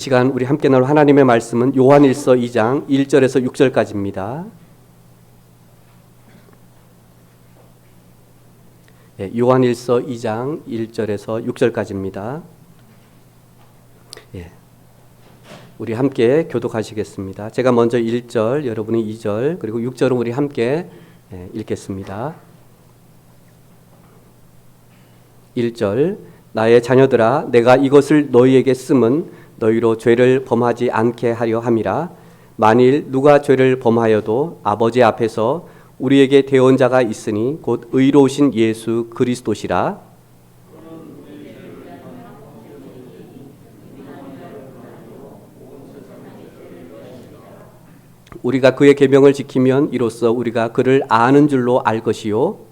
시간 우리 함께 나눌 하나님의 말씀은 요한일서 2장 1절에서 6절까지입니다. 요한일서 2장 1절에서 6절까지입니다. 우리 함께 교독하시겠습니다. 제가 먼저 1절, 여러분이 2절, 그리고 6절은 우리 함께 읽겠습니다. 1절, 나의 자녀들아, 내가 이것을 너희에게 쓰면 너희로 죄를 범하지 않게 하려 함이라. 만일 누가 죄를 범하여도 아버지 앞에서 우리에게 대언자가 있으니 곧 의로우신 예수 그리스도시라. 우리가 그의 계명을 지키면 이로써 우리가 그를 아는 줄로 알 것이요.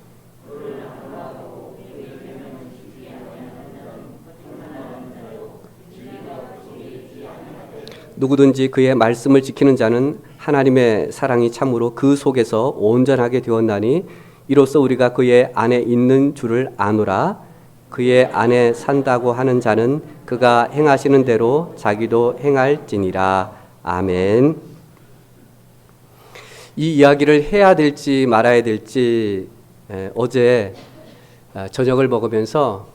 누구든지 그의 말씀을 지키는 자는 하나님의 사랑이 참으로 그 속에서 온전하게 되었나니 이로써 우리가 그의 안에 있는 줄을 아노라. 그의 안에 산다고 하는 자는 그가 행하시는 대로 자기도 행할지니라. 아멘. 이 이야기를 해야 될지 말아야 될지 어제 저녁을 먹으면서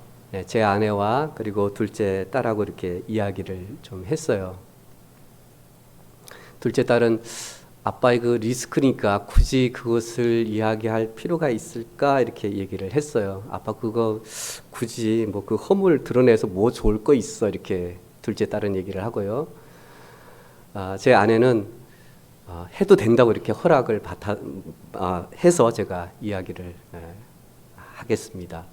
제 아내와 그리고 둘째 딸하고 이렇게 이야기를 좀 했어요. 둘째 딸은 아빠의 그 리스크니까 굳이 그것을 이야기할 필요가 있을까 이렇게 얘기를 했어요. 아빠 그거 굳이 뭐 그 허물 드러내서 뭐 좋을 거 있어 이렇게 둘째 딸은 얘기를 하고요. 제 아내는 해도 된다고 이렇게 허락을 해서 제가 이야기를 하겠습니다.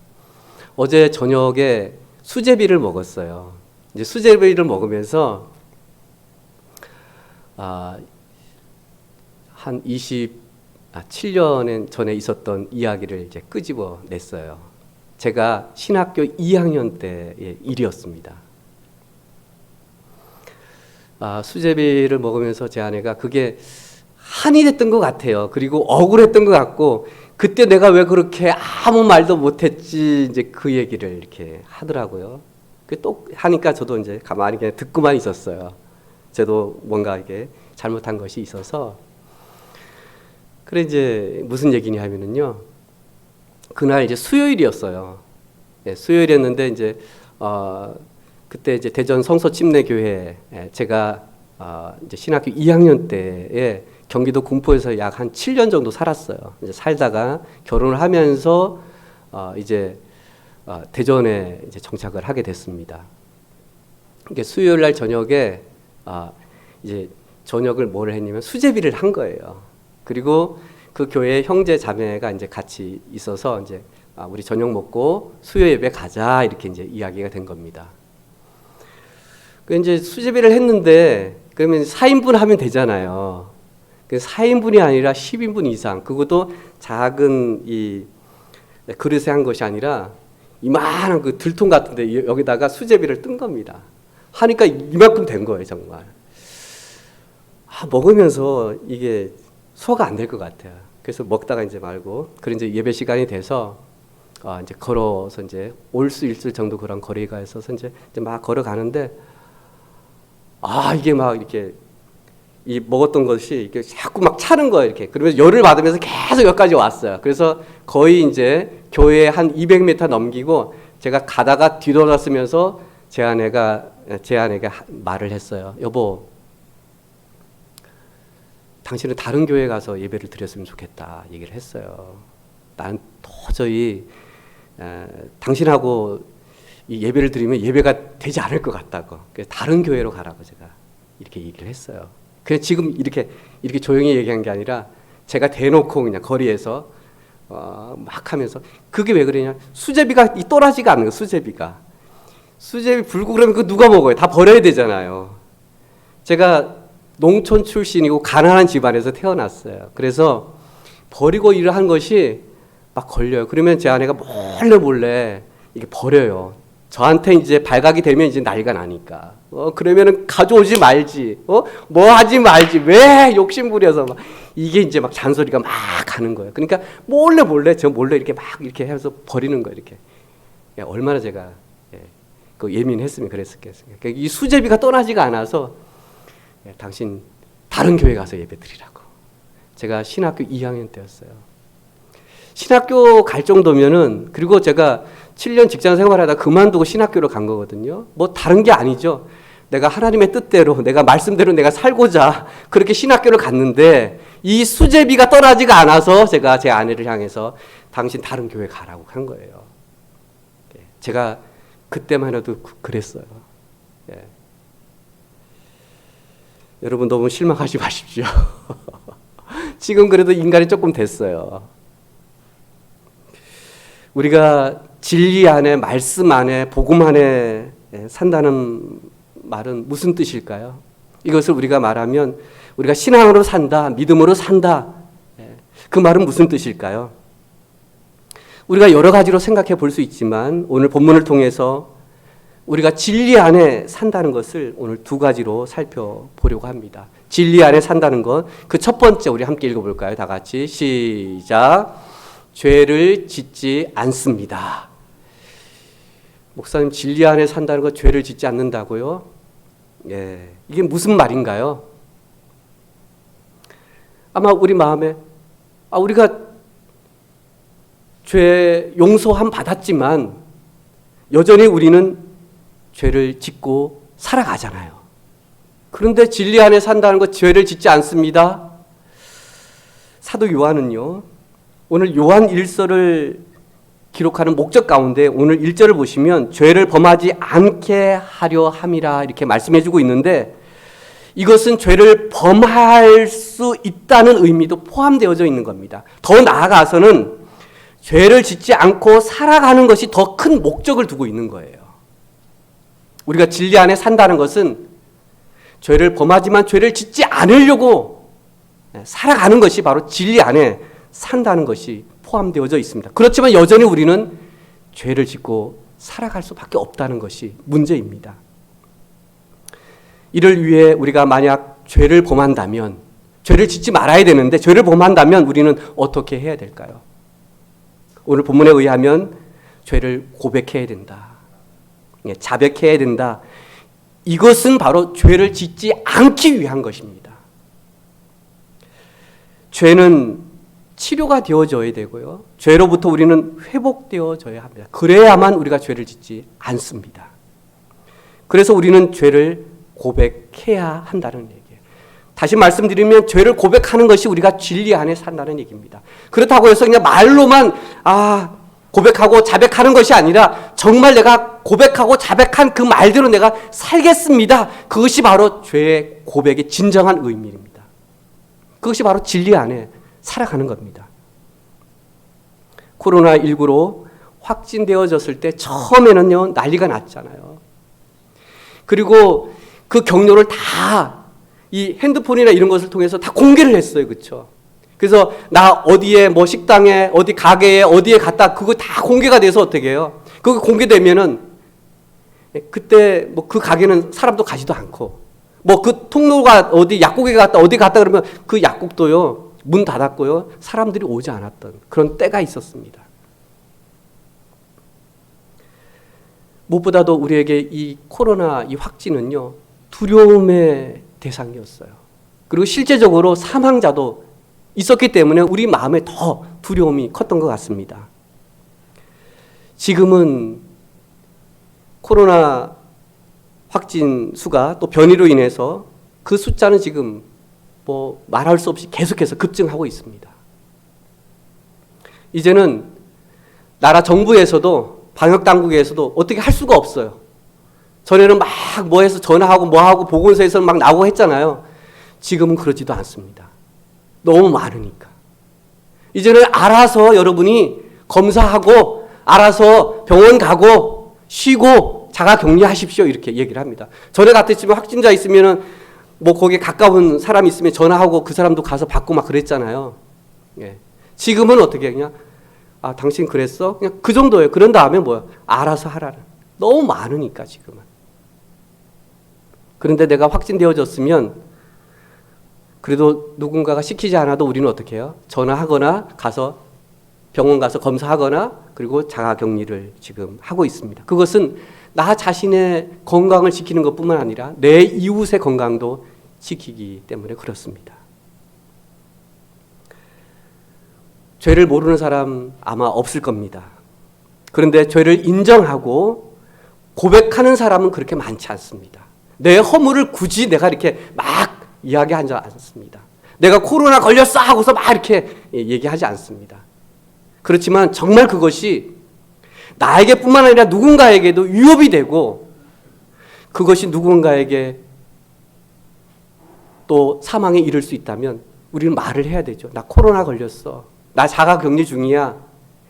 어제 저녁에 수제비를 먹었어요. 이제 수제비를 먹으면서 한 27년 전에 있었던 이야기를 이제 끄집어 냈어요. 제가 신학교 2학년 때의 일이었습니다. 수제비를 먹으면서 제 아내가 그게 한이 됐던 것 같아요. 그리고 억울했던 것 같고, 그때 내가 왜 그렇게 아무 말도 못했지, 이제 그 얘기를 이렇게 하더라고요. 또 하니까 저도 이제 가만히 그냥 듣고만 있었어요. 저도 뭔가 이게 잘못한 것이 있어서. 그래 이제 무슨 얘기냐 하면은요. 그날 이제 수요일이었어요. 수요일이었는데 이제 그때 이제 대전 성서침례교회 제가 이제 신학교 2학년 때에 경기도 군포에서 약 한 7년 정도 살았어요. 이제 살다가 결혼을 하면서 이제 대전에 이제 정착을 하게 됐습니다. 이게 수요일 날 저녁에 이제 저녁을 뭘 했냐면 수제비를 한 거예요. 그리고 그 교회 형제 자매가 이제 같이 있어서 이제 우리 저녁 먹고 수요 예배 가자 이렇게 이제 이야기가 된 겁니다. 그 이제 수제비를 했는데 그러면 4인분 하면 되잖아요. 그 4인분이 아니라 10인분 이상, 그것도 작은 이 그릇에 한 것이 아니라 이만한 그 들통 같은데 여기다가 수제비를 뜬 겁니다. 하니까 이만큼 된 거예요, 정말. 먹으면서 이게 소화가 안 될 것 같아요. 그래서 먹다가 이제 말고, 그리고 이제 예배 시간이 돼서 이제 걸어서 이제 올 수 있을 정도 그런 거리가 있어서 이제 막 걸어가는데, 이게 막 이렇게 이 먹었던 것이 이렇게 자꾸 막 차는 거예요, 이렇게. 그러면서 열을 받으면서 계속 여기까지 왔어요. 그래서 거의 이제 교회 한 200m 넘기고 제가 가다가 뒤돌아서면서 제 아내가 말을 했어요. 여보, 당신은 다른 교회 가서 예배를 드렸으면 좋겠다 얘기를 했어요. 난 도저히 당신하고 이 예배를 드리면 예배가 되지 않을 것 같다고. 그래서 다른 교회로 가라고 제가 이렇게 얘기를 했어요. 그래서 지금 이렇게 조용히 얘기한 게 아니라 제가 대놓고 그냥 거리에서 막 하면서, 그게 왜 그러냐? 수제비가 또라지가 않는 거예요. 수제비 불고 그러면 그 누가 먹어요? 다 버려야 되잖아요. 제가 농촌 출신이고 가난한 집안에서 태어났어요. 그래서 버리고 일을 한 것이 막 걸려요. 그러면 제 아내가 몰래 이게 버려요. 저한테 이제 발각이 되면 이제 난리가 나니까. 그러면은 가져오지 말지. 뭐 하지 말지. 왜 욕심 부려서 막 이게 이제 막 잔소리가 막 가는 거예요. 그러니까 몰래 이렇게 막 이렇게 해서 버리는 거예요, 이렇게. 얼마나 제가 그 예민했으면 그랬었겠습니까? 그러니까 이 수제비가 떠나지가 않아서 당신 다른 교회 가서 예배 드리라고. 제가 신학교 2학년 때였어요. 신학교 갈 정도면은, 그리고 제가 7년 직장 생활하다 그만두고 신학교로 간 거거든요. 뭐 다른 게 아니죠. 내가 하나님의 뜻대로, 내가 말씀대로 내가 살고자 그렇게 신학교를 갔는데 이 수제비가 떠나지가 않아서 제가 제 아내를 향해서 당신 다른 교회 가라고 한 거예요. 제가 그때만 해도 그랬어요. 예. 여러분 너무 실망하지 마십시오. 지금 그래도 인간이 조금 됐어요. 우리가 진리 안에, 말씀 안에, 복음 안에 산다는 말은 무슨 뜻일까요? 이것을 우리가 말하면 우리가 신앙으로 산다, 믿음으로 산다. 그 말은 무슨 뜻일까요? 우리가 여러 가지로 생각해 볼 수 있지만 오늘 본문을 통해서 우리가 진리 안에 산다는 것을 오늘 두 가지로 살펴보려고 합니다. 진리 안에 산다는 것, 그 첫 번째 우리 함께 읽어볼까요? 다 같이 시작. 죄를 짓지 않습니다. 목사님, 진리 안에 산다는 것, 죄를 짓지 않는다고요? 예, 이게 무슨 말인가요? 아마 우리 마음에 우리가 죄 용서함 받았지만 여전히 우리는 죄를 짓고 살아가잖아요. 그런데 진리 안에 산다는 것, 죄를 짓지 않습니다. 사도 요한은요, 오늘 요한 1서를 기록하는 목적 가운데 오늘 1절을 보시면 죄를 범하지 않게 하려 함이라 이렇게 말씀해 주고 있는데, 이것은 죄를 범할 수 있다는 의미도 포함되어져 있는 겁니다. 더 나아가서는 죄를 짓지 않고 살아가는 것이 더 큰 목적을 두고 있는 거예요. 우리가 진리 안에 산다는 것은 죄를 범하지만 죄를 짓지 않으려고 살아가는 것이 바로 진리 안에 산다는 것이 포함되어져 있습니다. 그렇지만 여전히 우리는 죄를 짓고 살아갈 수밖에 없다는 것이 문제입니다. 이를 위해 우리가 만약 죄를 범한다면, 죄를 짓지 말아야 되는데 죄를 범한다면 우리는 어떻게 해야 될까요? 오늘 본문에 의하면 죄를 고백해야 된다. 자백해야 된다. 이것은 바로 죄를 짓지 않기 위한 것입니다. 죄는 치료가 되어져야 되고요. 죄로부터 우리는 회복되어져야 합니다. 그래야만 우리가 죄를 짓지 않습니다. 그래서 우리는 죄를 고백해야 한다는 얘기예요. 다시 말씀드리면 죄를 고백하는 것이 우리가 진리 안에 산다는 얘기입니다. 그렇다고 해서 그냥 말로만 고백하고 자백하는 것이 아니라 정말 내가 고백하고 자백한 그 말대로 내가 살겠습니다. 그것이 바로 죄의 고백의 진정한 의미입니다. 그것이 바로 진리 안에 살아가는 겁니다. 코로나19로 확진되어졌을 때 처음에는요, 난리가 났잖아요. 그리고 그 경로를 다 이 핸드폰이나 이런 것을 통해서 다 공개를 했어요. 그렇죠? 그래서 나 어디에 뭐 식당에 어디 가게에 어디에 갔다, 그거 다 공개가 돼서 어떻게 해요? 그거 공개되면은 그때 뭐 그 가게는 사람도 가지도 않고, 뭐 그 통로가 어디 약국에 갔다 어디 갔다 그러면 그 약국도요 문 닫았고요 사람들이 오지 않았던 그런 때가 있었습니다. 무엇보다도 우리에게 이 코로나 이 확진은요 두려움의 대상이었어요. 그리고 실제적으로 사망자도 있었기 때문에 우리 마음에 더 두려움이 컸던 것 같습니다. 지금은 코로나 확진 수가 또 변이로 인해서 그 숫자는 지금 뭐 말할 수 없이 계속해서 급증하고 있습니다. 이제는 나라 정부에서도 방역당국에서도 어떻게 할 수가 없어요. 전에는 막 뭐 해서 전화하고 뭐하고 보건소에서 막 나오고 했잖아요. 지금은 그러지도 않습니다. 너무 많으니까. 이제는 알아서 여러분이 검사하고 알아서 병원 가고 쉬고 자가 격리하십시오 이렇게 얘기를 합니다. 전에 같았지만 확진자 있으면은 뭐 거기에 가까운 사람이 있으면 전화하고 그 사람도 가서 받고 막 그랬잖아요. 예. 지금은 어떻게 그냥 당신 그랬어? 그냥 그 정도예요. 그런 다음에 뭐야? 알아서 하라는. 너무 많으니까 지금은. 그런데 내가 확진되어졌으면 그래도 누군가가 시키지 않아도 우리는 어떻게 해요? 전화하거나 가서 병원 가서 검사하거나 그리고 자가격리를 지금 하고 있습니다. 그것은 나 자신의 건강을 지키는 것뿐만 아니라 내 이웃의 건강도 지키기 때문에 그렇습니다. 죄를 모르는 사람 아마 없을 겁니다. 그런데 죄를 인정하고 고백하는 사람은 그렇게 많지 않습니다. 내 허물을 굳이 내가 이렇게 막 이야기하지 않습니다. 내가 코로나 걸렸어 하고서 막 이렇게 얘기하지 않습니다. 그렇지만 정말 그것이 나에게뿐만 아니라 누군가에게도 위협이 되고 그것이 누군가에게 또 사망에 이를 수 있다면 우리는 말을 해야 되죠. 나 코로나 걸렸어. 나 자가격리 중이야.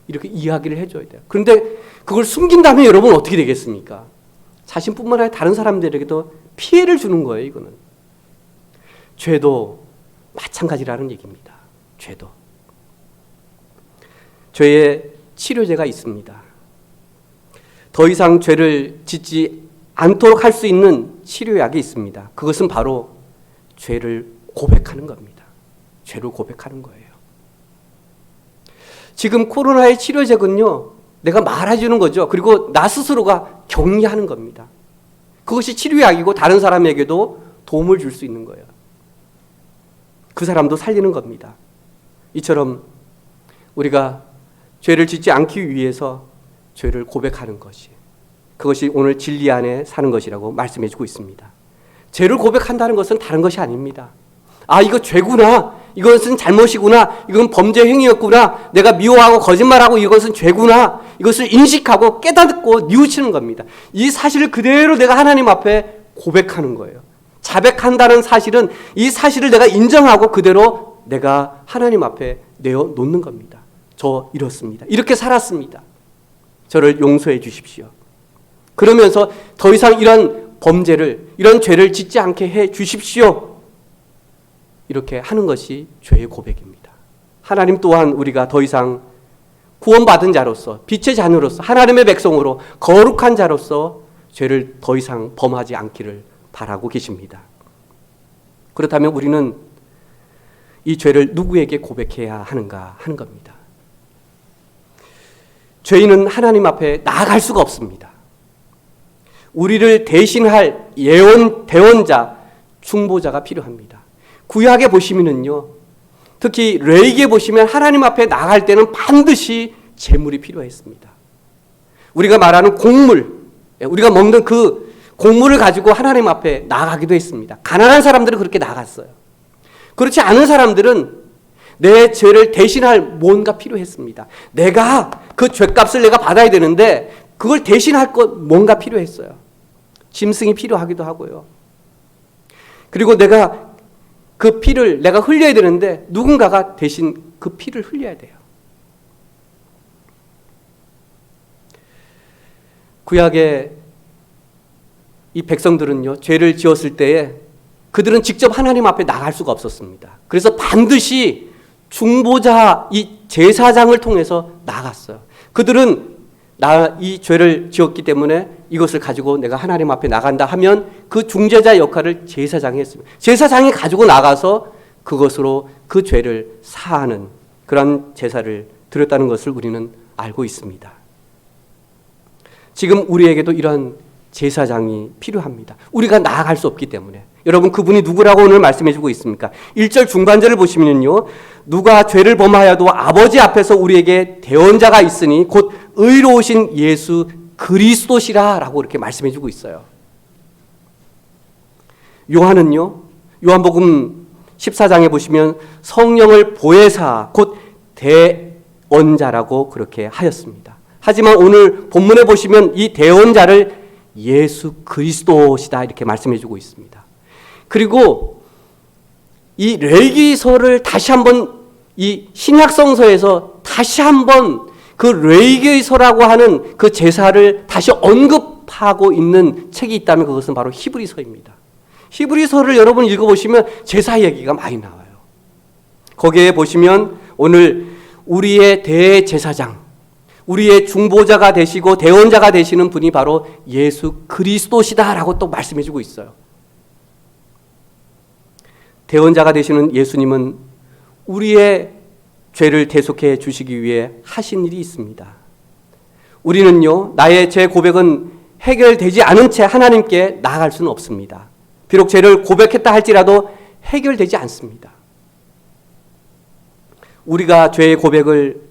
이렇게 이야기를 해줘야 돼요. 그런데 그걸 숨긴다면 여러분 어떻게 되겠습니까? 자신뿐만 아니라 다른 사람들에게도 피해를 주는 거예요. 이거는. 죄도 마찬가지라는 얘기입니다. 죄도. 죄의 치료제가 있습니다. 더 이상 죄를 짓지 않도록 할 수 있는 치료약이 있습니다. 그것은 바로 죄를 고백하는 겁니다. 죄를 고백하는 거예요. 지금 코로나의 치료제는요, 내가 말해주는 거죠. 그리고 나 스스로가 격리하는 겁니다. 그것이 치료약이고 다른 사람에게도 도움을 줄 수 있는 거예요. 그 사람도 살리는 겁니다. 이처럼 우리가 죄를 짓지 않기 위해서 죄를 고백하는 것이, 그것이 오늘 진리 안에 사는 것이라고 말씀해주고 있습니다. 죄를 고백한다는 것은 다른 것이 아닙니다. 아, 이거 죄구나. 이것은 잘못이구나. 이건 범죄 행위였구나. 내가 미워하고 거짓말하고 이것은 죄구나. 이것을 인식하고 깨닫고 뉘우치는 겁니다. 이 사실을 그대로 내가 하나님 앞에 고백하는 거예요. 자백한다는 사실은 이 사실을 내가 인정하고 그대로 내가 하나님 앞에 내어놓는 겁니다. 저 이렇습니다. 이렇게 살았습니다. 저를 용서해 주십시오. 그러면서 더 이상 이런 범죄를, 이런 죄를 짓지 않게 해 주십시오. 이렇게 하는 것이 죄의 고백입니다. 하나님 또한 우리가 더 이상 구원받은 자로서, 빛의 자녀로서, 하나님의 백성으로 거룩한 자로서 죄를 더 이상 범하지 않기를 바라고 계십니다. 그렇다면 우리는 이 죄를 누구에게 고백해야 하는가 하는 겁니다. 죄인은 하나님 앞에 나아갈 수가 없습니다. 우리를 대신할 대원자, 중보자가 필요합니다. 구약에 보시면은요, 특히 레위기에 보시면 하나님 앞에 나갈 때는 반드시 제물이 필요했습니다. 우리가 말하는 곡물, 우리가 먹는 그 곡물을 가지고 하나님 앞에 나가기도 했습니다. 가난한 사람들은 그렇게 나갔어요. 그렇지 않은 사람들은 내 죄를 대신할 뭔가 필요했습니다. 내가 그 죄값을 내가 받아야 되는데 그걸 대신할 것 뭔가 필요했어요. 짐승이 필요하기도 하고요. 그리고 내가 그 피를 내가 흘려야 되는데 누군가가 대신 그 피를 흘려야 돼요. 구약의 이 백성들은요, 죄를 지었을 때에 그들은 직접 하나님 앞에 나갈 수가 없었습니다. 그래서 반드시 중보자, 이 제사장을 통해서 나갔어요. 그들은 이 죄를 지었기 때문에 이것을 가지고 내가 하나님 앞에 나간다 하면 그 중재자 역할을 제사장이 했습니다. 제사장이 가지고 나가서 그것으로 그 죄를 사하는 그런 제사를 드렸다는 것을 우리는 알고 있습니다. 지금 우리에게도 이런 제사장이 필요합니다. 우리가 나아갈 수 없기 때문에. 여러분, 그분이 누구라고 오늘 말씀해 주고 있습니까? 1절 중반절을 보시면요, 누가 죄를 범하여도 아버지 앞에서 우리에게 대언자가 있으니 곧 의로우신 예수 그리스도시라 라고 이렇게 말씀해 주고 있어요. 요한은요, 요한복음 14장에 보시면 성령을 보혜사 곧 대언자라고 그렇게 하였습니다. 하지만 오늘 본문에 보시면 이 대언자를 예수 그리스도시다 이렇게 말씀해 주고 있습니다. 그리고 이 레위기서를 다시 한번 이 신약성서에서 다시 한번 그 레위기서라고 하는 그 제사를 다시 언급하고 있는 책이 있다면 그것은 바로 히브리서입니다. 히브리서를 여러분 읽어보시면 제사 얘기가 많이 나와요. 거기에 보시면 오늘 우리의 대제사장, 우리의 중보자가 되시고 대언자가 되시는 분이 바로 예수 그리스도시다라고 또 말씀해 주고 있어요. 대언자가 되시는 예수님은 우리의 죄를 대속해 주시기 위해 하신 일이 있습니다. 우리는요, 나의 죄 고백은 해결되지 않은 채 하나님께 나아갈 수는 없습니다. 비록 죄를 고백했다 할지라도 해결되지 않습니다. 우리가 죄의 고백을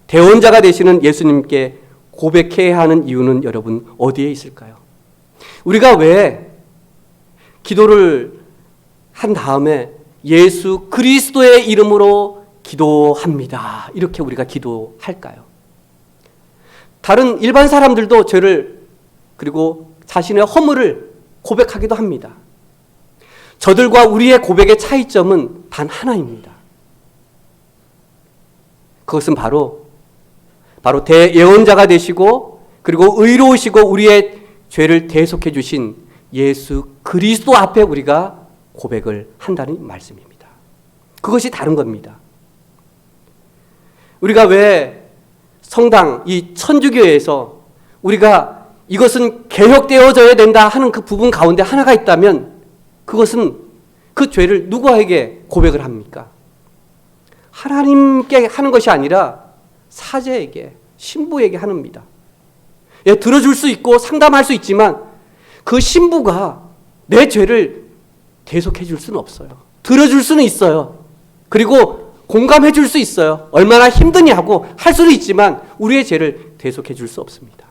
대언자가 되시는 예수님께 고백해야 하는 이유는 여러분 어디에 있을까요? 우리가 왜 기도를 한 다음에 예수 그리스도의 이름으로 기도합니다, 이렇게 우리가 기도할까요? 다른 일반 사람들도 죄를 그리고 자신의 허물을 고백하기도 합니다. 저들과 우리의 고백의 차이점은 단 하나입니다. 그것은 바로 대예언자가 되시고 그리고 의로우시고 우리의 죄를 대속해 주신 예수 그리스도 앞에 우리가 고백을 한다는 말씀입니다. 그것이 다른 겁니다. 우리가 왜 성당, 이 천주교에서 우리가 이것은 개혁되어져야 된다 하는 그 부분 가운데 하나가 있다면 그것은 그 죄를 누구에게 고백을 합니까? 하나님께 하는 것이 아니라 사제에게, 신부에게 합니다. 예, 들어줄 수 있고 상담할 수 있지만 그 신부가 내 죄를 대속해 줄 수는 없어요. 들어줄 수는 있어요. 그리고 공감해 줄 수 있어요. 얼마나 힘드냐고 할 수는 있지만 우리의 죄를 대속해 줄 수 없습니다.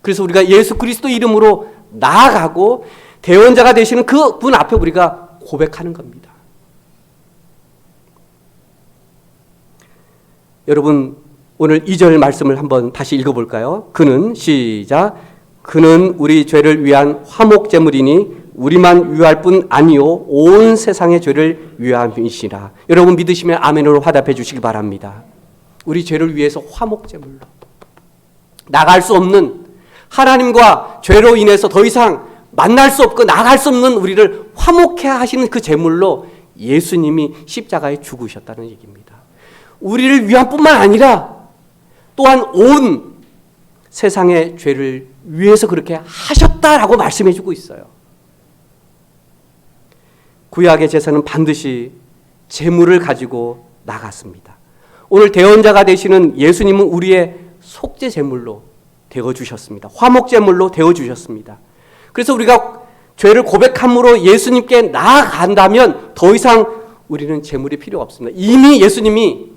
그래서 우리가 예수 그리스도 이름으로 나아가고 대언자가 되시는 그 분 앞에 우리가 고백하는 겁니다. 여러분, 오늘 2절 말씀을 한번 다시 읽어볼까요? 시작. 그는 우리 죄를 위한 화목제물이니 우리만 위할 뿐 아니요 온 세상의 죄를 위함이시라. 여러분 믿으시면 아멘으로 화답해 주시기 바랍니다. 우리 죄를 위해서 화목제물로 나갈 수 없는, 하나님과 죄로 인해서 더 이상 만날 수 없고 나갈 수 없는 우리를 화목해 하시는 그 제물로 예수님이 십자가에 죽으셨다는 얘기입니다. 우리를 위한 뿐만 아니라 또한 온 세상의 죄를 위해서 그렇게 하셨다라고 말씀해 주고 있어요. 구약의 제사는 반드시 제물을 가지고 나갔습니다. 오늘 대언자가 되시는 예수님은 우리의 속죄 제물로 되어주셨습니다. 화목 제물로 되어주셨습니다. 그래서 우리가 죄를 고백함으로 예수님께 나아간다면 더 이상 우리는 제물이 필요 없습니다. 이미 예수님이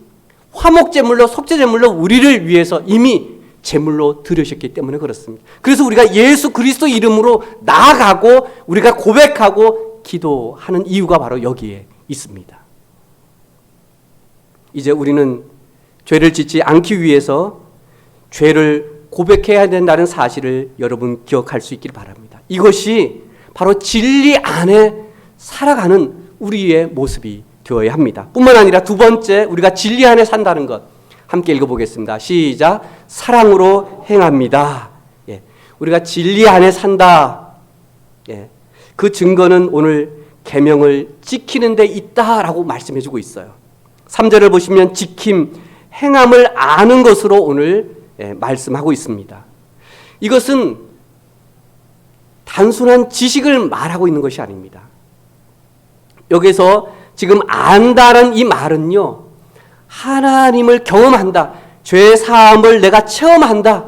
화목 제물로, 속죄 제물로 우리를 위해서 이미 제물로 드리셨기 때문에 그렇습니다. 그래서 우리가 예수 그리스도 이름으로 나아가고 우리가 고백하고 기도하는 이유가 바로 여기에 있습니다. 이제 우리는 죄를 짓지 않기 위해서 죄를 고백해야 된다는 사실을 여러분 기억할 수 있길 바랍니다. 이것이 바로 진리 안에 살아가는 우리의 모습이 되어야 합니다. 뿐만 아니라 두 번째, 우리가 진리 안에 산다는 것 함께 읽어보겠습니다. 시작. 사랑으로 행합니다. 예, 우리가 진리 안에 산다. 예, 그 증거는 오늘 계명을 지키는 데 있다라고 말씀해주고 있어요. 3절을 보시면 지킴, 행함을 아는 것으로 오늘 말씀하고 있습니다. 이것은 단순한 지식을 말하고 있는 것이 아닙니다. 여기서 지금 안다는 이 말은요, 하나님을 경험한다. 죄 사함을 내가 체험한다.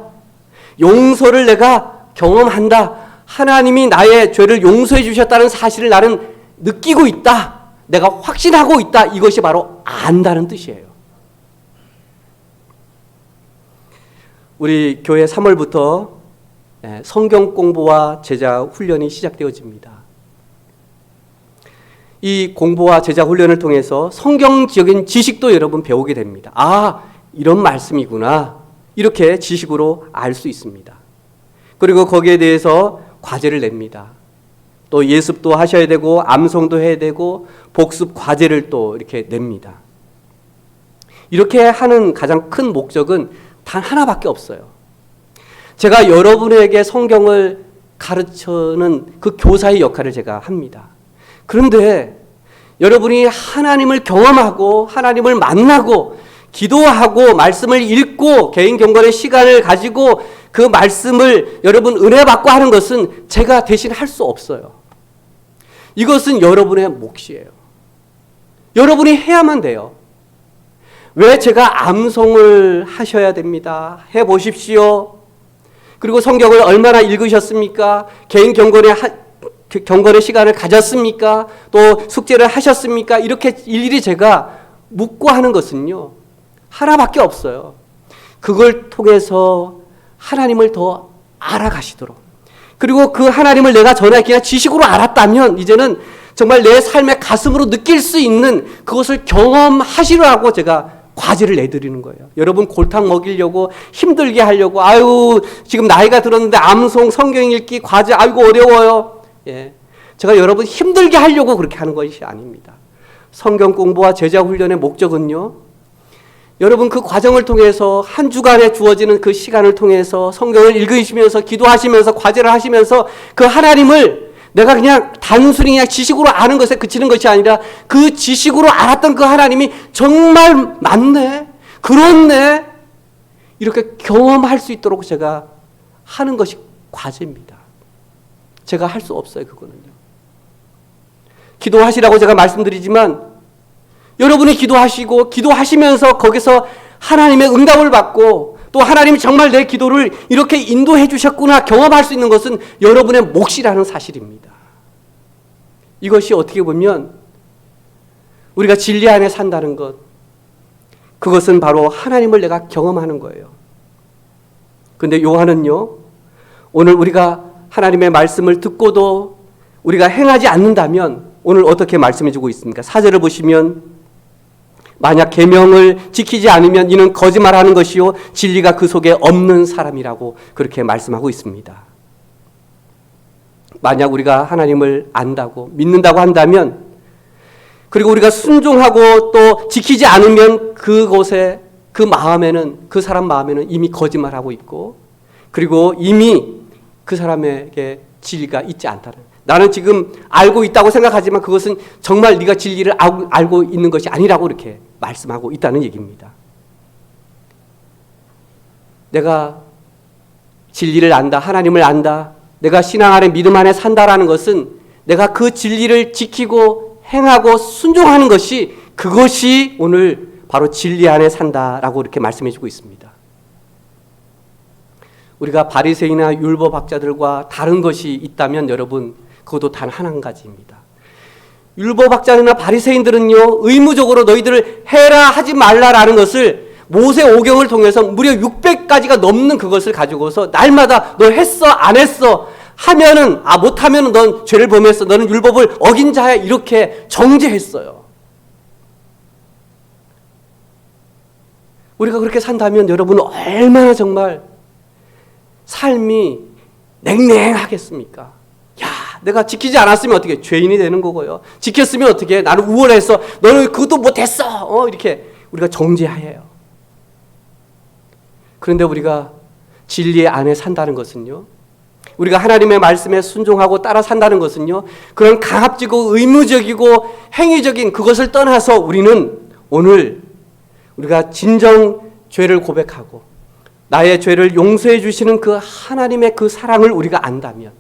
용서를 내가 경험한다. 하나님이 나의 죄를 용서해 주셨다는 사실을 나는 느끼고 있다. 내가 확신하고 있다. 이것이 바로 안다는 뜻이에요. 우리 교회 3월부터 성경 공부와 제자 훈련이 시작되어집니다. 이 공부와 제자 훈련을 통해서 성경적인 지식도 여러분 배우게 됩니다. 아, 이런 말씀이구나. 이렇게 지식으로 알 수 있습니다. 그리고 거기에 대해서 과제를 냅니다. 또 예습도 하셔야 되고 암송도 해야 되고 복습 과제를 또 이렇게 냅니다. 이렇게 하는 가장 큰 목적은 단 하나밖에 없어요. 제가 여러분에게 성경을 가르치는 그 교사의 역할을 제가 합니다. 그런데 여러분이 하나님을 경험하고 하나님을 만나고 기도하고 말씀을 읽고 개인 경건의 시간을 가지고 그 말씀을 여러분 은혜 받고 하는 것은 제가 대신 할 수 없어요. 이것은 여러분의 몫이에요. 여러분이 해야만 돼요. 왜 제가 암송을 하셔야 됩니다. 해보십시오. 그리고 성경을 얼마나 읽으셨습니까? 개인 경건의 시간을 가졌습니까? 또 숙제를 하셨습니까? 이렇게 일일이 제가 묻고 하는 것은요, 하나밖에 없어요. 그걸 통해서 하나님을 더 알아가시도록, 그리고 그 하나님을 내가 전에 그냥 지식으로 알았다면 이제는 정말 내 삶의 가슴으로 느낄 수 있는 그것을 경험하시라고 제가 과제를 내드리는 거예요. 여러분 골탕 먹이려고 힘들게 하려고, 아유 지금 나이가 들었는데 암송 성경 읽기 과제 아이고 어려워요. 예, 제가 여러분 힘들게 하려고 그렇게 하는 것이 아닙니다. 성경 공부와 제자 훈련의 목적은요, 여러분 그 과정을 통해서 한 주간에 주어지는 그 시간을 통해서 성경을 읽으시면서 기도하시면서 과제를 하시면서 그 하나님을 내가 그냥 단순히 그냥 지식으로 아는 것에 그치는 것이 아니라 그 지식으로 알았던 그 하나님이 정말 맞네, 그렇네, 이렇게 경험할 수 있도록 제가 하는 것이 과제입니다. 제가 할 수 없어요. 그거는요. 기도하시라고 제가 말씀드리지만 여러분이 기도하시고 기도하시면서 거기서 하나님의 응답을 받고 또 하나님이 정말 내 기도를 이렇게 인도해 주셨구나 경험할 수 있는 것은 여러분의 몫이라는 사실입니다. 이것이 어떻게 보면 우리가 진리 안에 산다는 것, 그것은 바로 하나님을 내가 경험하는 거예요. 그런데 요한은요, 오늘 우리가 하나님의 말씀을 듣고도 우리가 행하지 않는다면 오늘 어떻게 말씀해 주고 있습니까? 4절을 보시면 만약 계명을 지키지 않으면 이는 거짓말하는 것이요 진리가 그 속에 없는 사람이라고 그렇게 말씀하고 있습니다. 만약 우리가 하나님을 안다고 믿는다고 한다면, 그리고 우리가 순종하고 또 지키지 않으면 그곳에 그 마음에는, 그 사람 마음에는 이미 거짓말하고 있고, 그리고 이미 그 사람에게 진리가 있지 않다는, 나는 지금 알고 있다고 생각하지만 그것은 정말 네가 진리를 알고 있는 것이 아니라고 이렇게 말씀하고 있다는 얘기입니다. 내가 진리를 안다, 하나님을 안다, 내가 신앙 안에 믿음 안에 산다라는 것은 내가 그 진리를 지키고 행하고 순종하는 것이, 그것이 오늘 바로 진리 안에 산다라고 이렇게 말씀해 주고 있습니다. 우리가 바리새인이나 율법학자들과 다른 것이 있다면 여러분, 그것도 단 한 가지입니다. 율법학자나 바리새인들은요, 의무적으로 너희들을 해라 하지 말라라는 것을 모세 오경을 통해서 무려 600가지가 넘는 그것을 가지고서 날마다 너 했어 안 했어 하면은, 못하면은 넌 죄를 범했어, 너는 율법을 어긴 자야, 이렇게 정죄했어요. 우리가 그렇게 산다면 여러분은 얼마나 정말 삶이 냉랭하겠습니까? 내가 지키지 않았으면 어떻게 죄인이 되는 거고요. 지켰으면 어떻게 나는 우월해서 너는 그것도 못했어. 이렇게 우리가 정죄해요. 그런데 우리가 진리 안에 산다는 것은요, 우리가 하나님의 말씀에 순종하고 따라 산다는 것은요, 그런 강압지고 의무적이고 행위적인 그것을 떠나서 우리는 오늘 우리가 진정 죄를 고백하고 나의 죄를 용서해 주시는 그 하나님의 그 사랑을 우리가 안다면,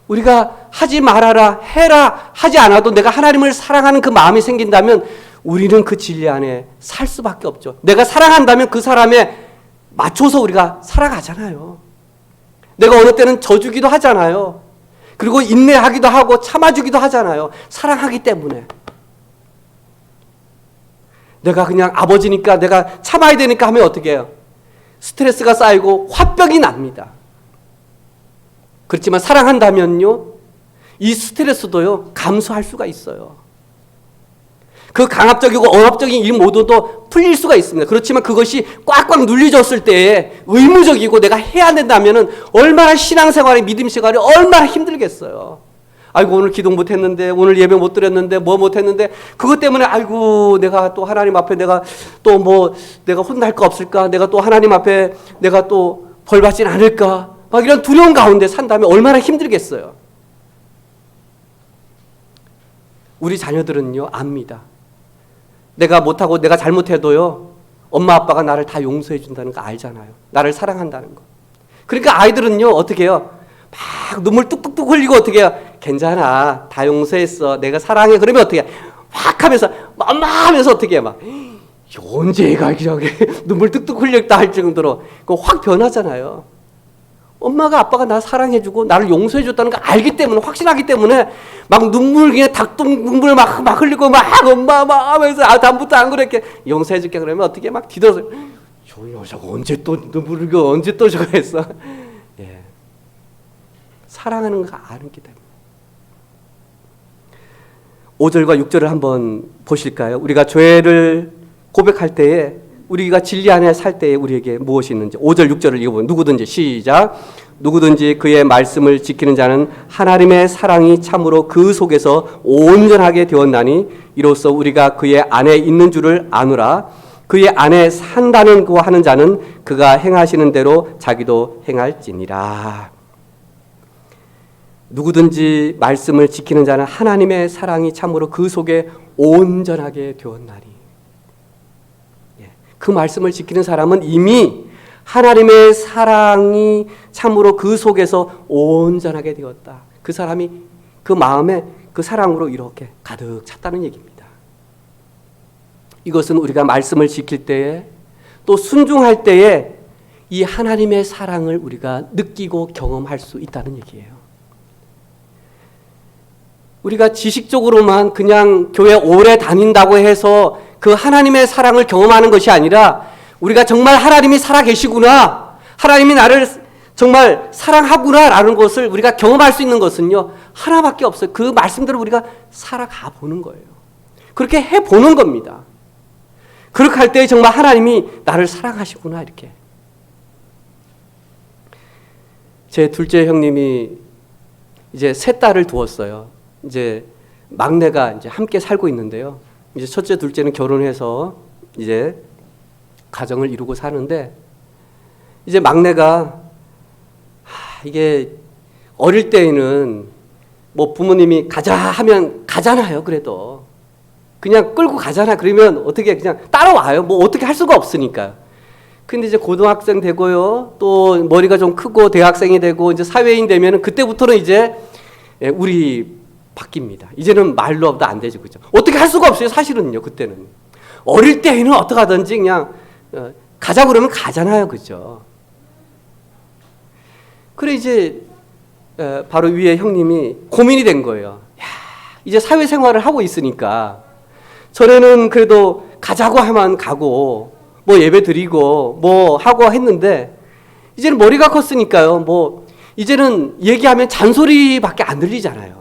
우리가 하지 말아라, 해라 하지 않아도 내가 하나님을 사랑하는 그 마음이 생긴다면 우리는 그 진리 안에 살 수밖에 없죠. 내가 사랑한다면 그 사람에 맞춰서 우리가 살아가잖아요. 내가 어느 때는 져주기도 하잖아요. 그리고 인내하기도 하고 참아주기도 하잖아요. 사랑하기 때문에. 내가 그냥 아버지니까 내가 참아야 되니까 하면 어떻게 해요? 스트레스가 쌓이고 화병이 납니다. 그렇지만 사랑한다면요, 이 스트레스도요 감수할 수가 있어요. 그 강압적이고 억압적인 일 모두도 풀릴 수가 있습니다. 그렇지만 그것이 꽉꽉 눌려졌을 때에 의무적이고 내가 해야 된다면은 얼마나 신앙생활의 믿음 생활이 얼마나 힘들겠어요. 아이고 오늘 기도 못했는데, 오늘 예배 못 드렸는데, 뭐 못했는데, 그것 때문에 아이고 내가 또 하나님 앞에 내가 또 뭐 내가 혼날 거 없을까, 내가 또 하나님 앞에 내가 또 벌 받진 않을까, 막 이런 두려움 가운데 산다면 얼마나 힘들겠어요. 우리 자녀들은요 압니다. 내가 못하고 내가 잘못해도요 엄마 아빠가 나를 다 용서해 준다는 거 알잖아요. 나를 사랑한다는 거. 그러니까 아이들은요 어떻게 해요? 막 눈물 뚝뚝뚝 흘리고 어떻게 해요? 괜찮아, 다 용서했어, 내가 사랑해. 그러면 어떻게 해? 확 하면서 엄마 하면서 어떻게 해? 막 언제 애가 이렇게 눈물 뚝뚝 흘렸다 할 정도로 확 변하잖아요. 엄마가 아빠가 나 사랑해주고 나를 용서해줬다는 걸 알기 때문에, 확신하기 때문에 막 눈물, 그냥 닭똥 눈물 막 흘리고 막 엄마 막 하면서 다음부터 안 그럴게, 용서해줄게 그러면 어떻게 막 뒤돌아서 저 여자가 언제 또 눈물 흘리고 언제 또 저거 했어. 예. 사랑하는 거 아는 게 때문에. 5절과 6절을 한번 보실까요? 우리가 죄를 고백할 때에, 우리가 진리 안에 살 때에 우리에게 무엇이 있는지 5절 6절을 읽어보면, 누구든지, 시작, 누구든지 그의 말씀을 지키는 자는 하나님의 사랑이 참으로 그 속에서 온전하게 되었나니 이로써 우리가 그의 안에 있는 줄을 아노라. 그의 안에 산다는 거 하는 자는 그가 행하시는 대로 자기도 행할지니라. 누구든지 말씀을 지키는 자는 하나님의 사랑이 참으로 그 속에 온전하게 되었나니. 그 말씀을 지키는 사람은 이미 하나님의 사랑이 참으로 그 속에서 온전하게 되었다. 그 사람이 그 마음에 그 사랑으로 이렇게 가득 찼다는 얘기입니다. 이것은 우리가 말씀을 지킬 때에, 또 순종할 때에 이 하나님의 사랑을 우리가 느끼고 경험할 수 있다는 얘기예요. 우리가 지식적으로만 그냥 교회 오래 다닌다고 해서 그 하나님의 사랑을 경험하는 것이 아니라, 우리가 정말 하나님이 살아계시구나, 하나님이 나를 정말 사랑하구나 라는 것을 우리가 경험할 수 있는 것은요, 하나밖에 없어요. 그 말씀대로 우리가 살아가 보는 거예요. 그렇게 해보는 겁니다. 그렇게 할 때 정말 하나님이 나를 사랑하시구나, 이렇게. 제 둘째 형님이 이제 세 딸을 두었어요. 이제 막내가 이제 함께 살고 있는데요. 이제 첫째, 둘째는 결혼해서 이제 가정을 이루고 사는데, 이제 막내가 이게 어릴 때에는 뭐 부모님이 가자 하면 가잖아요. 그래도 그냥 끌고 가잖아. 그러면 어떻게 그냥 따라와요. 뭐 어떻게 할 수가 없으니까. 근데 이제 고등학생 되고요, 또 머리가 좀 크고 대학생이 되고 이제 사회인 되면은 그때부터는 이제 우리 바뀝니다. 이제는 말로도 안 되죠, 그죠? 어떻게 할 수가 없어요, 사실은요. 그때는 어릴 때에는 어떻게 하든지 그냥 가자 그러면 가잖아요, 그죠? 그래 이제 바로 위에 형님이 고민이 된 거예요. 야, 이제 사회생활을 하고 있으니까, 전에는 그래도 가자고 하면 가고 뭐 예배 드리고 뭐 하고 했는데, 이제는 머리가 컸으니까요, 뭐 이제는 얘기하면 잔소리밖에 안 들리잖아요.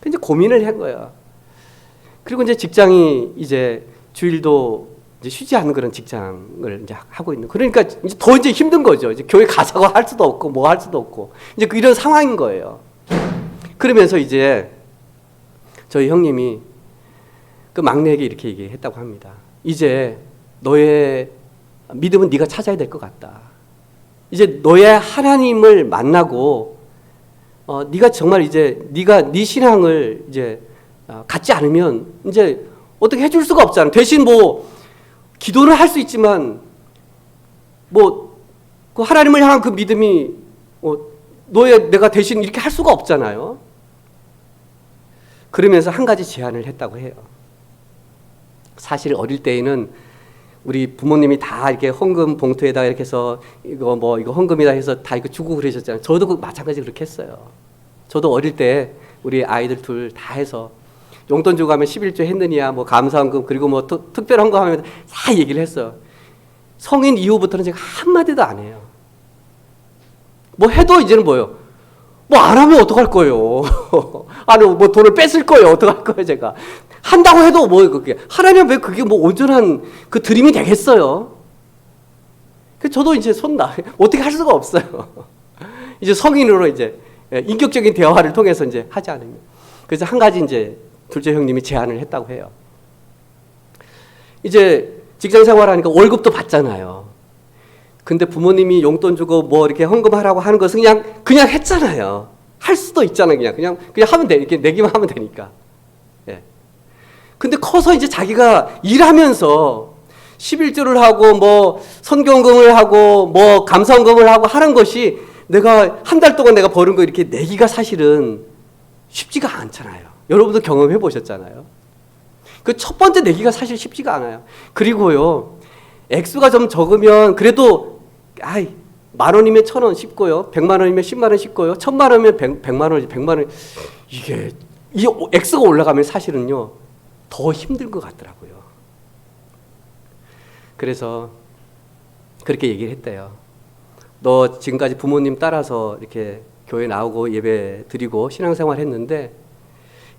이제 고민을 한 거예요. 그리고 이제 직장이 이제 주일도 이제 쉬지 않는 그런 직장을 이제 하고 있는. 그러니까 이제 더 이제 힘든 거죠. 이제 교회 가자고 할 수도 없고 뭐 할 수도 없고 이제 이런 상황인 거예요. 그러면서 이제 저희 형님이 그 막내에게 이렇게 얘기했다고 합니다. 이제 너의 믿음은 네가 찾아야 될 것 같다. 이제 너의 하나님을 만나고 네가 정말 이제 네가 네 신앙을 이제 갖지 않으면 이제 어떻게 해줄 수가 없잖아. 대신 뭐 기도를 할 수 있지만 뭐 그 하나님을 향한 그 믿음이 내가 대신 이렇게 할 수가 없잖아요. 그러면서 한 가지 제안을 했다고 해요. 사실 어릴 때에는 우리 부모님이 다 이렇게 헌금 봉투에다 이렇게 해서 이거 헌금이다 해서 다 이거 주고 그러셨잖아요. 저도 마찬가지 그렇게 했어요. 저도 어릴 때 우리 아이들 둘 다 해서 용돈 주고 하면 11조 했느냐, 뭐 감사헌금, 그리고 뭐 특별 헌금 하면 다 얘기를 했어요. 성인 이후부터는 제가 한마디도 안 해요. 뭐 해도 이제는 뭐예요? 뭐 안 하면 어떡할 거예요? 아니, 뭐 돈을 뺏을 거예요? 어떡할 거예요, 제가? 한다고 해도 뭐 그게, 하나님 왜 그게 뭐 온전한 그 드림이 되겠어요? 저도 이제 어떻게 할 수가 없어요. 이제 성인으로 이제 인격적인 대화를 통해서 이제 하지 않으면. 그래서 한 가지 이제 둘째 형님이 제안을 했다고 해요. 이제 직장 생활하니까 월급도 받잖아요. 근데 부모님이 용돈 주고 뭐 이렇게 헌금하라고 하는 것은 그냥 했잖아요. 할 수도 있잖아요. 그냥 하면 돼. 이렇게 내기만 하면 되니까. 예. 근데 커서 이제 자기가 일하면서 11조를 하고 뭐 선교헌금을 하고 뭐 감사헌금을 하고 하는 것이 내가 한 달 동안 내가 버는 거 이렇게 내기가 사실은 쉽지가 않잖아요. 여러분도 경험해 보셨잖아요. 그 첫 번째 내기가 사실 쉽지가 않아요. 그리고요, 액수가 좀 적으면 그래도 10,000원이면 1,000원 쉽고요. 100만 원이면 10만 원 쉽고요. 1,000만 원이면 100만 원이지. 100만 원. 이게 이 X가 올라가면 사실은요. 더 힘든 것 같더라고요. 그래서 그렇게 얘기를 했대요. 너 지금까지 부모님 따라서 이렇게 교회 나오고 예배 드리고 신앙생활 했는데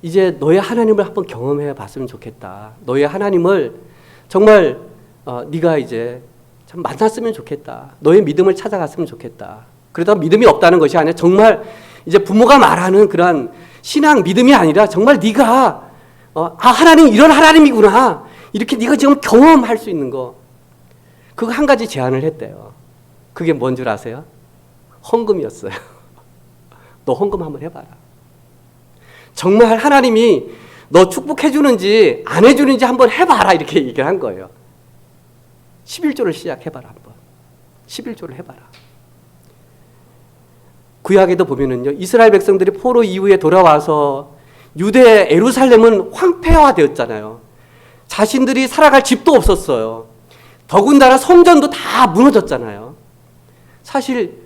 이제 너의 하나님을 한번 경험해 봤으면 좋겠다. 너의 하나님을 정말 네가 이제 참 만났으면 좋겠다. 너의 믿음을 찾아갔으면 좋겠다. 그러다 믿음이 없다는 것이 아니라 정말 이제 부모가 말하는 그러한 신앙 믿음이 아니라 정말 네가 하나님 이런 하나님이구나. 이렇게 네가 지금 경험할 수 있는 거. 그거 한 가지 제안을 했대요. 그게 뭔 줄 아세요? 헌금이었어요. 너 헌금 한번 해봐라. 정말 하나님이 너 축복해 주는지 안 해주는지 한번 해봐라. 이렇게 얘기를 한 거예요. 11조를 시작해봐라 한번. 11조를 해봐라. 구약에도 보면은요, 이스라엘 백성들이 포로 이후에 돌아와서 유대 예루살렘은 황폐화되었잖아요. 자신들이 살아갈 집도 없었어요. 더군다나 성전도 다 무너졌잖아요. 사실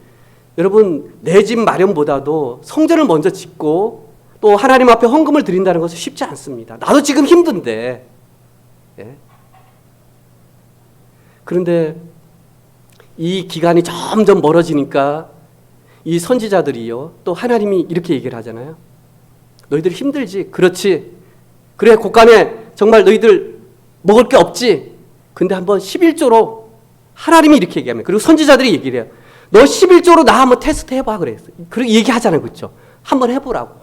여러분 내 집 마련보다도 성전을 먼저 짓고 또 하나님 앞에 헌금을 드린다는 것은 쉽지 않습니다. 나도 지금 힘든데. 예? 그런데 이 기간이 점점 멀어지니까 이 선지자들이요, 또 하나님이 이렇게 얘기를 하잖아요. 너희들 힘들지? 그렇지. 그래, 곳간에 정말 너희들 먹을 게 없지? 근데 한번 11조로 하나님이 이렇게 얘기하면, 그리고 선지자들이 얘기를 해요. 너 11조로 나 한번 테스트 해봐. 그랬어. 그렇게 얘기하잖아요. 그렇죠? 한번 해보라고.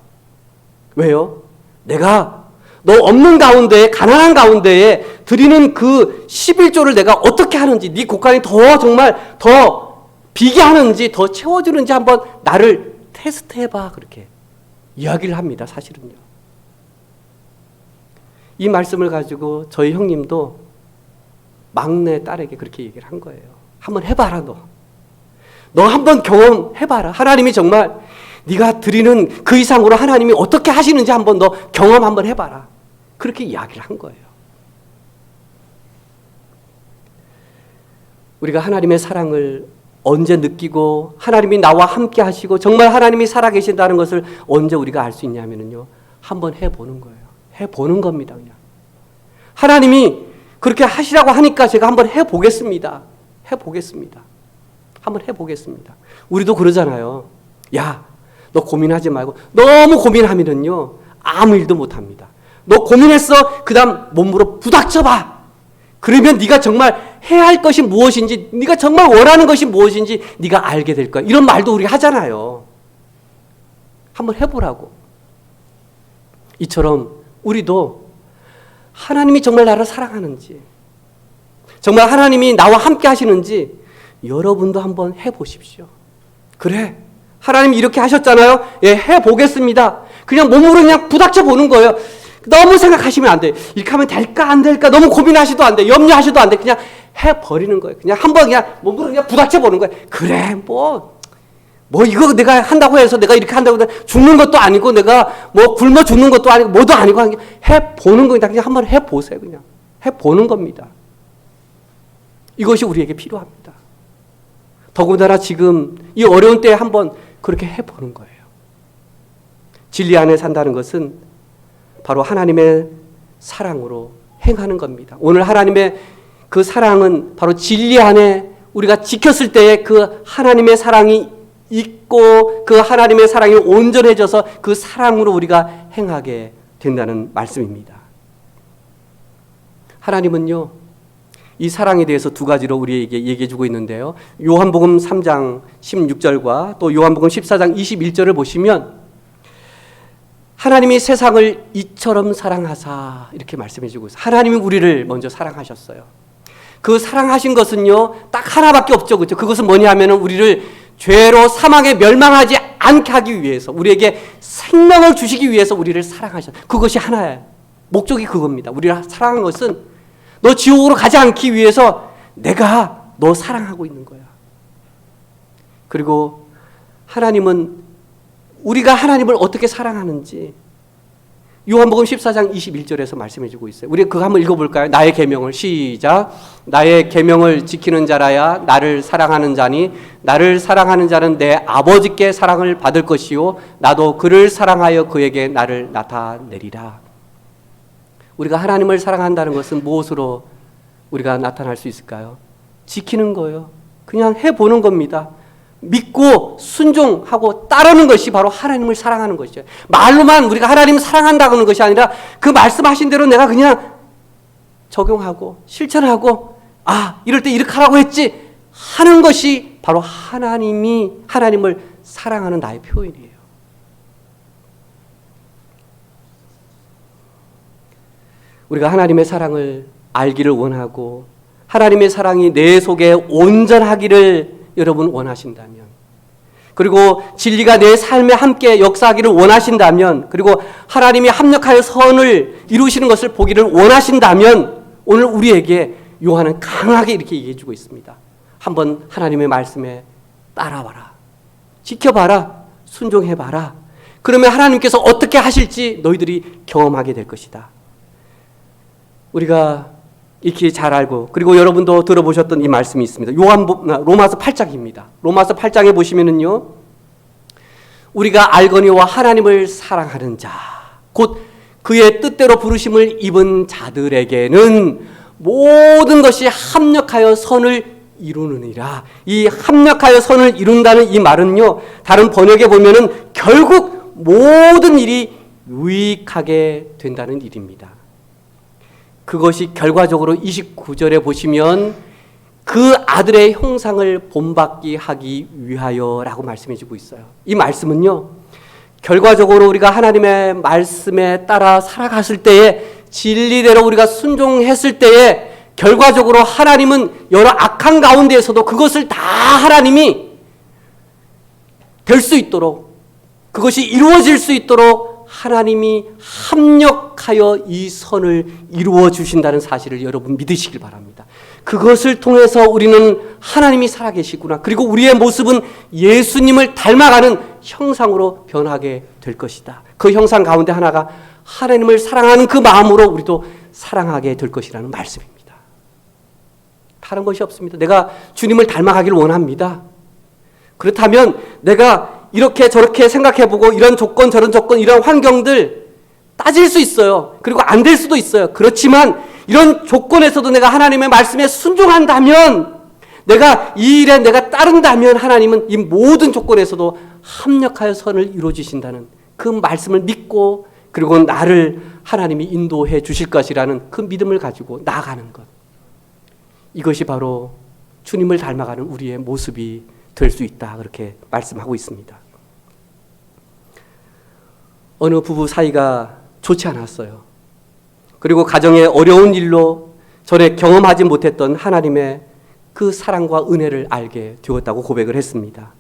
왜요? 내가 너 없는 가운데, 가난한 가운데에 드리는 그 11조를 내가 어떻게 하는지, 네 곳간이 더 정말 더 비게 하는지, 더 채워주는지 한번 나를 테스트해봐. 그렇게 이야기를 합니다. 사실은요. 이 말씀을 가지고 저희 형님도 막내 딸에게 그렇게 얘기를 한 거예요. 한번 해봐라 너. 너 한번 경험해봐라. 하나님이 정말 네가 드리는 그 이상으로 하나님이 어떻게 하시는지 한번 너 경험 한번 해봐라. 그렇게 이야기를 한 거예요. 우리가 하나님의 사랑을 언제 느끼고 하나님이 나와 함께 하시고 정말 하나님이 살아계신다는 것을 언제 우리가 알 수 있냐면요, 한번 해보는 거예요. 해보는 겁니다. 그냥 하나님이 그렇게 하시라고 하니까 제가 한번 해보겠습니다. 해보겠습니다. 한번 해보겠습니다. 우리도 그러잖아요. 야, 너 고민하지 말고. 너무 고민하면은요 아무 일도 못합니다. 너 고민했어? 그 다음 몸으로 부닥쳐봐. 그러면 네가 정말 해야 할 것이 무엇인지, 네가 정말 원하는 것이 무엇인지 네가 알게 될 거야. 이런 말도 우리가 하잖아요. 한번 해보라고. 이처럼 우리도 하나님이 정말 나를 사랑하는지, 정말 하나님이 나와 함께 하시는지 여러분도 한번 해보십시오. 그래, 하나님이 이렇게 하셨잖아요. 예, 해보겠습니다. 그냥 몸으로 그냥 부닥쳐 보는 거예요. 너무 생각하시면 안 돼요. 이렇게 하면 될까 안 될까 너무 고민하셔도 안 돼. 염려하셔도 안 돼. 그냥 해버리는 거예요. 그냥 한번 그냥 몸으로 그냥 부닥쳐 보는 거예요. 그래, 뭐 이거 내가 한다고 해서 내가 이렇게 한다고 해서 죽는 것도 아니고 내가 뭐 굶어 죽는 것도 아니고 뭐도 아니고 해보는 거니까 그냥 한번 해보세요. 그냥 해보는 겁니다. 이것이 우리에게 필요합니다. 더군다나 지금 이 어려운 때에 한번 그렇게 해보는 거예요. 진리 안에 산다는 것은 바로 하나님의 사랑으로 행하는 겁니다. 오늘 하나님의 그 사랑은 바로 진리 안에 우리가 지켰을 때에 그 하나님의 사랑이 있고 그 하나님의 사랑이 온전해져서 그 사랑으로 우리가 행하게 된다는 말씀입니다. 하나님은요, 이 사랑에 대해서 두 가지로 우리에게 얘기해 주고 있는데요. 요한복음 3장 16절과 또 요한복음 14장 21절을 보시면 하나님이 세상을 이처럼 사랑하사 이렇게 말씀해 주고 있어요. 하나님이 우리를 먼저 사랑하셨어요. 그 사랑하신 것은요, 딱 하나밖에 없죠. 그렇죠? 그것은 뭐냐 하면은 우리를 죄로 사망에 멸망하지 않게 하기 위해서, 우리에게 생명을 주시기 위해서 우리를 사랑하셨어요. 그것이 하나예요. 목적이 그겁니다. 우리를 사랑한 것은 너 지옥으로 가지 않기 위해서 내가 너 사랑하고 있는 거야. 그리고 하나님은 우리가 하나님을 어떻게 사랑하는지 요한복음 14장 21절에서 말씀해 주고 있어요. 우리 그거 한번 읽어볼까요? 나의 계명을 시작. 나의 계명을 지키는 자라야 나를 사랑하는 자니 나를 사랑하는 자는 내 아버지께 사랑을 받을 것이요 나도 그를 사랑하여 그에게 나를 나타내리라. 우리가 하나님을 사랑한다는 것은 무엇으로 우리가 나타날 수 있을까요? 지키는 거예요. 그냥 해보는 겁니다. 믿고 순종하고 따르는 것이 바로 하나님을 사랑하는 것이죠. 말로만 우리가 하나님을 사랑한다는 것이 아니라 그 말씀하신 대로 내가 그냥 적용하고 실천하고 이럴 때 이렇게 하라고 했지 하는 것이 바로 하나님을 사랑하는 나의 표현이에요. 우리가 하나님의 사랑을 알기를 원하고 하나님의 사랑이 내 속에 온전하기를 여러분 원하신다면, 그리고 진리가 내 삶에 함께 역사하기를 원하신다면, 그리고 하나님이 합력하여 선을 이루시는 것을 보기를 원하신다면 오늘 우리에게 요한은 강하게 이렇게 얘기해 주고 있습니다. 한번 하나님의 말씀에 따라와라. 지켜봐라. 순종해봐라. 그러면 하나님께서 어떻게 하실지 너희들이 경험하게 될 것이다. 우리가 익히 잘 알고 그리고 여러분도 들어보셨던 이 말씀이 있습니다. 로마서 8장입니다. 로마서 8장에 보시면은요, 우리가 알거니와 하나님을 사랑하는 자, 곧 그의 뜻대로 부르심을 입은 자들에게는 모든 것이 합력하여 선을 이루느니라. 이 합력하여 선을 이룬다는 이 말은요, 다른 번역에 보면은 결국 모든 일이 유익하게 된다는 일입니다. 그것이 결과적으로 29절에 보시면 그 아들의 형상을 본받게 하기 위하여라고 말씀해 주고 있어요. 이 말씀은요, 결과적으로 우리가 하나님의 말씀에 따라 살아갔을 때에, 진리대로 우리가 순종했을 때에 결과적으로 하나님은 여러 악한 가운데에서도 그것을 다 하나님이 될 수 있도록, 그것이 이루어질 수 있도록 하나님이 합력하여 이 선을 이루어 주신다는 사실을 여러분 믿으시길 바랍니다. 그것을 통해서 우리는 하나님이 살아계시구나, 그리고 우리의 모습은 예수님을 닮아가는 형상으로 변하게 될 것이다. 그 형상 가운데 하나가 하나님을 사랑하는 그 마음으로 우리도 사랑하게 될 것이라는 말씀입니다. 다른 것이 없습니다. 내가 주님을 닮아가기를 원합니다. 그렇다면 내가 이렇게 저렇게 생각해보고 이런 조건 저런 조건 이런 환경들 따질 수 있어요. 그리고 안 될 수도 있어요. 그렇지만 이런 조건에서도 내가 하나님의 말씀에 순종한다면, 내가 이 일에 내가 따른다면 하나님은 이 모든 조건에서도 합력하여 선을 이루어 주신다는 그 말씀을 믿고, 그리고 나를 하나님이 인도해 주실 것이라는 그 믿음을 가지고 나아가는 것, 이것이 바로 주님을 닮아가는 우리의 모습이 될 수 있다, 그렇게 말씀하고 있습니다. 어느 부부 사이가 좋지 않았어요. 그리고 가정의 어려운 일로 전에 경험하지 못했던 하나님의 그 사랑과 은혜를 알게 되었다고 고백을 했습니다.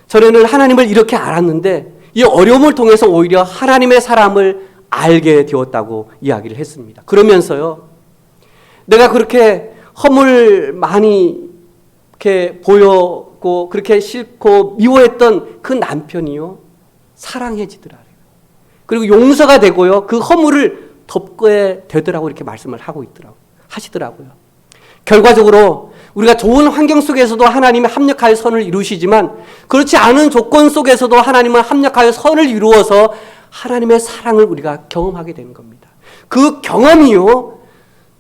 전에는 하나님을 이렇게 알았는데 이 어려움을 통해서 오히려 하나님의 사랑을 알게 되었다고 이야기를 했습니다. 그러면서요, 내가 그렇게 허물 많이 이렇게 보였고 그렇게 싫고 미워했던 그 남편이요, 사랑해지더라고요. 그리고 용서가 되고요, 그 허물을 덮게 되더라고, 이렇게 말씀을 하시더라고요. 결과적으로 우리가 좋은 환경 속에서도 하나님의 합력하여 선을 이루시지만, 그렇지 않은 조건 속에서도 하나님은 합력하여 선을 이루어서 하나님의 사랑을 우리가 경험하게 되는 겁니다. 그 경험이요,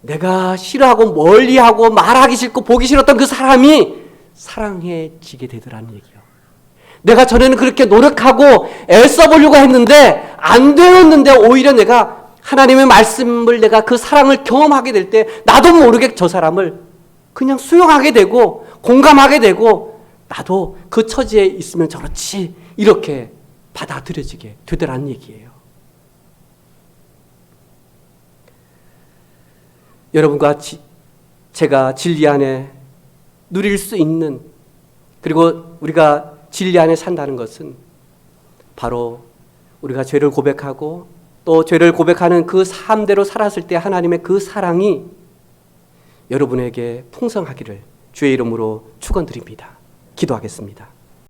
내가 싫어하고 멀리하고 말하기 싫고 보기 싫었던 그 사람이 사랑해지게 되더라는 얘기예요. 내가 전에는 그렇게 노력하고 애써보려고 했는데 안 되었는데, 오히려 내가 하나님의 말씀을, 내가 그 사랑을 경험하게 될 때 나도 모르게 저 사람을 그냥 수용하게 되고 공감하게 되고, 나도 그 처지에 있으면 저렇지, 이렇게 받아들여지게 되더라는 얘기예요. 여러분과 제가 진리 안에 누릴 수 있는, 그리고 우리가 진리 안에 산다는 것은 바로 우리가 죄를 고백하고 또 죄를 고백하는 그 삶대로 살았을 때 하나님의 그 사랑이 여러분에게 풍성하기를 주의 이름으로 축원드립니다. 기도하겠습니다.